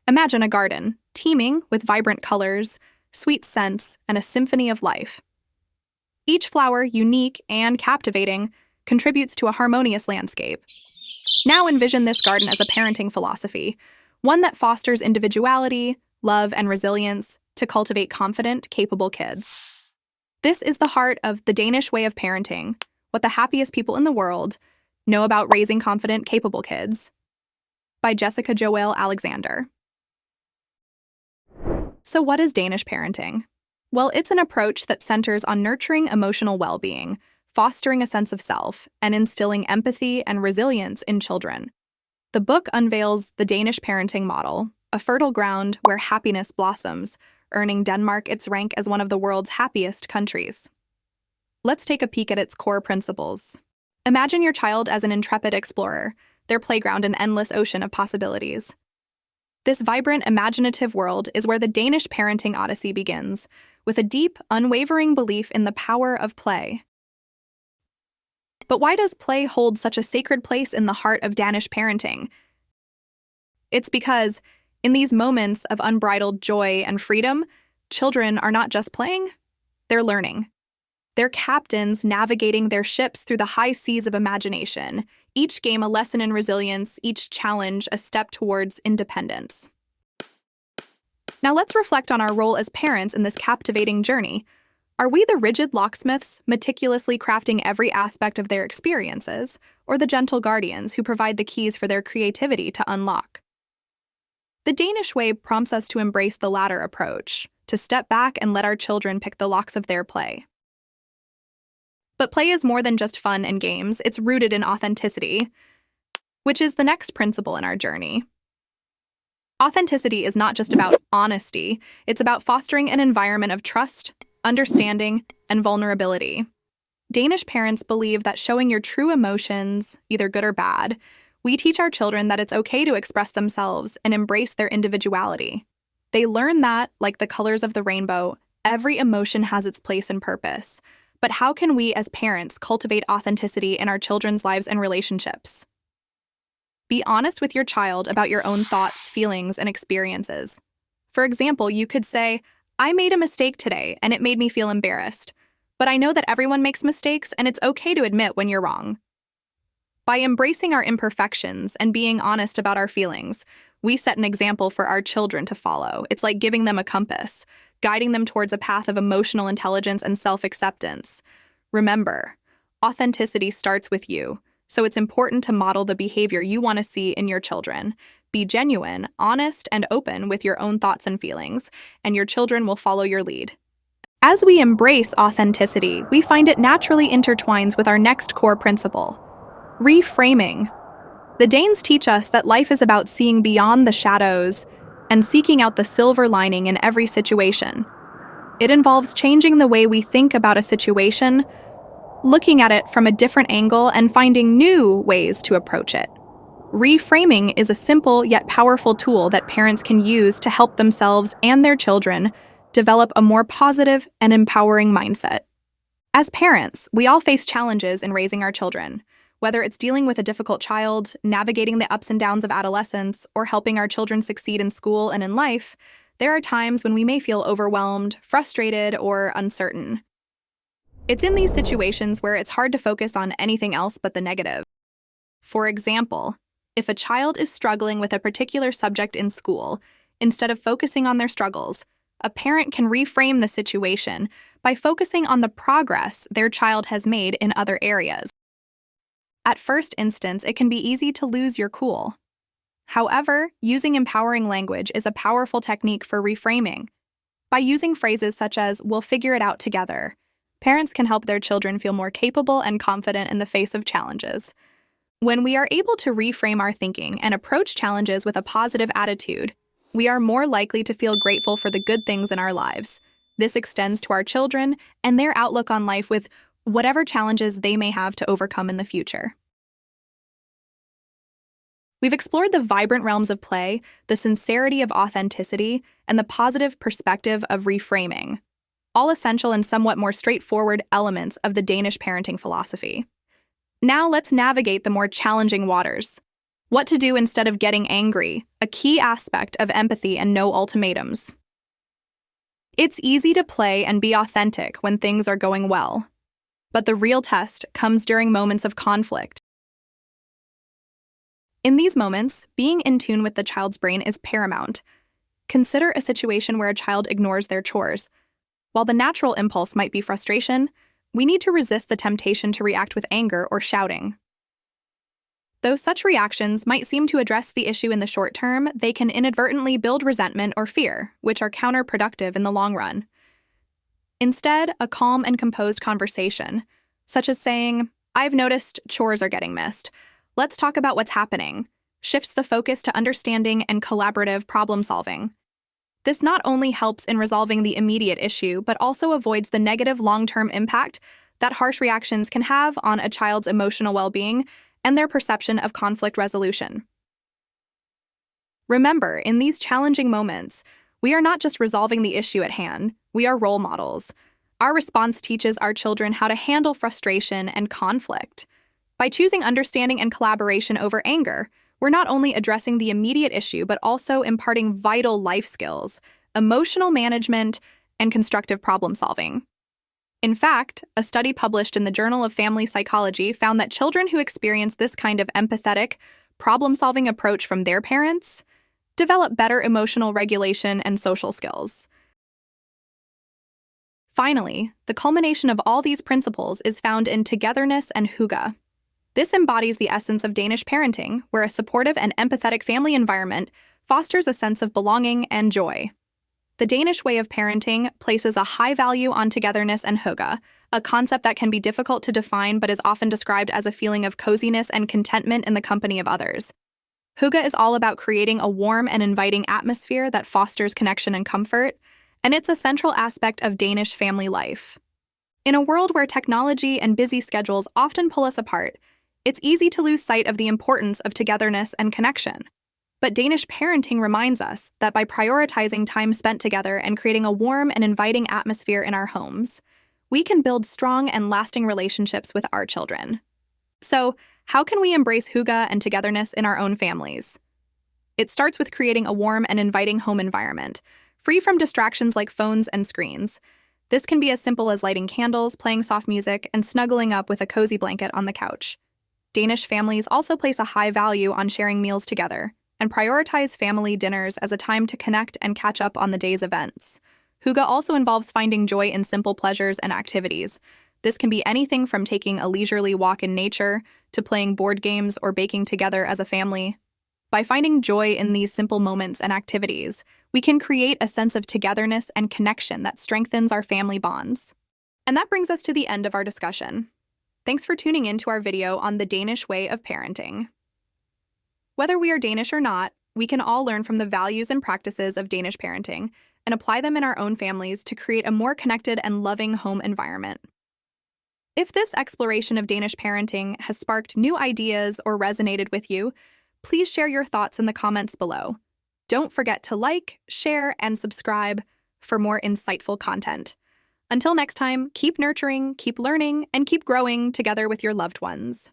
Imagine a garden, teeming with vibrant colors, sweet scents, and a symphony of life. Each flower, unique and captivating, contributes to a harmonious landscape. Now envision this garden as a parenting philosophy, one that fosters individuality, love, and resilience to cultivate confident, capable kids. This is the heart of the Danish Way of Parenting, what the happiest people in the world know about raising confident, capable kids, by Jessica Joelle Alexander. So what is Danish parenting? Well, it's an approach that centers on nurturing emotional well-being, fostering a sense of self, and instilling empathy and resilience in children. The book unveils the Danish parenting model, a fertile ground where happiness blossoms, earning Denmark its rank as one of the world's happiest countries. Let's take a peek at its core principles. Imagine your child as an intrepid explorer, their playground an endless ocean of possibilities. This vibrant, imaginative world is where the Danish parenting odyssey begins, with a deep, unwavering belief in the power of play. But why does play hold such a sacred place in the heart of Danish parenting? It's because, in these moments of unbridled joy and freedom, children are not just playing, they're learning. They're captains navigating their ships through the high seas of imagination, each game a lesson in resilience, each challenge a step towards independence. Now let's reflect on our role as parents in this captivating journey. Are we the rigid locksmiths, meticulously crafting every aspect of their experiences, or the gentle guardians who provide the keys for their creativity to unlock? The Danish way prompts us to embrace the latter approach, to step back and let our children pick the locks of their play. But play is more than just fun and games, it's rooted in authenticity, which is the next principle in our journey. Authenticity is not just about honesty, it's about fostering an environment of trust, understanding, and vulnerability. Danish parents believe that showing your true emotions, either good or bad, we teach our children that it's okay to express themselves and embrace their individuality. They learn that, like the colors of the rainbow, every emotion has its place and purpose. But how can we as parents cultivate authenticity in our children's lives and relationships? Be honest with your child about your own thoughts, feelings, and experiences. For example, you could say, "I made a mistake today, and it made me feel embarrassed. But I know that everyone makes mistakes, and it's okay to admit when you're wrong." By embracing our imperfections and being honest about our feelings, we set an example for our children to follow. It's like giving them a compass, guiding them towards a path of emotional intelligence and self-acceptance. Remember, authenticity starts with you, so it's important to model the behavior you want to see in your children. Be genuine, honest, and open with your own thoughts and feelings, and your children will follow your lead. As we embrace authenticity, we find it naturally intertwines with our next core principle, reframing. The Danes teach us that life is about seeing beyond the shadows and seeking out the silver lining in every situation. It involves changing the way we think about a situation, looking at it from a different angle, and finding new ways to approach it. Reframing is a simple yet powerful tool that parents can use to help themselves and their children develop a more positive and empowering mindset. As parents, we all face challenges in raising our children. Whether it's dealing with a difficult child, navigating the ups and downs of adolescence, or helping our children succeed in school and in life, there are times when we may feel overwhelmed, frustrated, or uncertain. It's in these situations where it's hard to focus on anything else but the negative. For example, if a child is struggling with a particular subject in school, instead of focusing on their struggles, a parent can reframe the situation by focusing on the progress their child has made in other areas. At first instance, it can be easy to lose your cool. However, using empowering language is a powerful technique for reframing. By using phrases such as, "we'll figure it out together," parents can help their children feel more capable and confident in the face of challenges. When we are able to reframe our thinking and approach challenges with a positive attitude, we are more likely to feel grateful for the good things in our lives. This extends to our children and their outlook on life with whatever challenges they may have to overcome in the future. We've explored the vibrant realms of play, the sincerity of authenticity, and the positive perspective of reframing, all essential and somewhat more straightforward elements of the Danish parenting philosophy. Now let's navigate the more challenging waters. What to do instead of getting angry, a key aspect of empathy and no ultimatums. It's easy to play and be authentic when things are going well, but the real test comes during moments of conflict. In these moments, being in tune with the child's brain is paramount. Consider a situation where a child ignores their chores. While the natural impulse might be frustration, we need to resist the temptation to react with anger or shouting. Though such reactions might seem to address the issue in the short term, they can inadvertently build resentment or fear, which are counterproductive in the long run. Instead, a calm and composed conversation, such as saying, "I've noticed chores are getting missed. Let's talk about what's happening," shifts the focus to understanding and collaborative problem solving. This not only helps in resolving the immediate issue, but also avoids the negative long-term impact that harsh reactions can have on a child's emotional well-being and their perception of conflict resolution. Remember, in these challenging moments, we are not just resolving the issue at hand, we are role models. Our response teaches our children how to handle frustration and conflict. By choosing understanding and collaboration over anger, we're not only addressing the immediate issue, but also imparting vital life skills, emotional management, and constructive problem solving. In fact, a study published in the Journal of Family Psychology found that children who experience this kind of empathetic, problem-solving approach from their parents develop better emotional regulation and social skills. Finally, the culmination of all these principles is found in Togetherness and Hygge. This embodies the essence of Danish parenting, where a supportive and empathetic family environment fosters a sense of belonging and joy. The Danish Way of Parenting places a high value on togetherness and hygge, a concept that can be difficult to define but is often described as a feeling of coziness and contentment in the company of others. Hygge is all about creating a warm and inviting atmosphere that fosters connection and comfort, and it's a central aspect of Danish family life. In a world where technology and busy schedules often pull us apart, it's easy to lose sight of the importance of togetherness and connection. But Danish parenting reminds us that by prioritizing time spent together and creating a warm and inviting atmosphere in our homes, we can build strong and lasting relationships with our children. So, how can we embrace hygge and togetherness in our own families? It starts with creating a warm and inviting home environment, free from distractions like phones and screens. This can be as simple as lighting candles, playing soft music, and snuggling up with a cozy blanket on the couch. Danish families also place a high value on sharing meals together and prioritize family dinners as a time to connect and catch up on the day's events. Hygge also involves finding joy in simple pleasures and activities. This can be anything from taking a leisurely walk in nature to playing board games or baking together as a family. By finding joy in these simple moments and activities, we can create a sense of togetherness and connection that strengthens our family bonds. And that brings us to the end of our discussion. Thanks for tuning in to our video on the Danish Way of Parenting. Whether we are Danish or not, we can all learn from the values and practices of Danish parenting and apply them in our own families to create a more connected and loving home environment. If this exploration of Danish parenting has sparked new ideas or resonated with you, please share your thoughts in the comments below. Don't forget to like, share, and subscribe for more insightful content. Until next time, keep nurturing, keep learning, and keep growing together with your loved ones.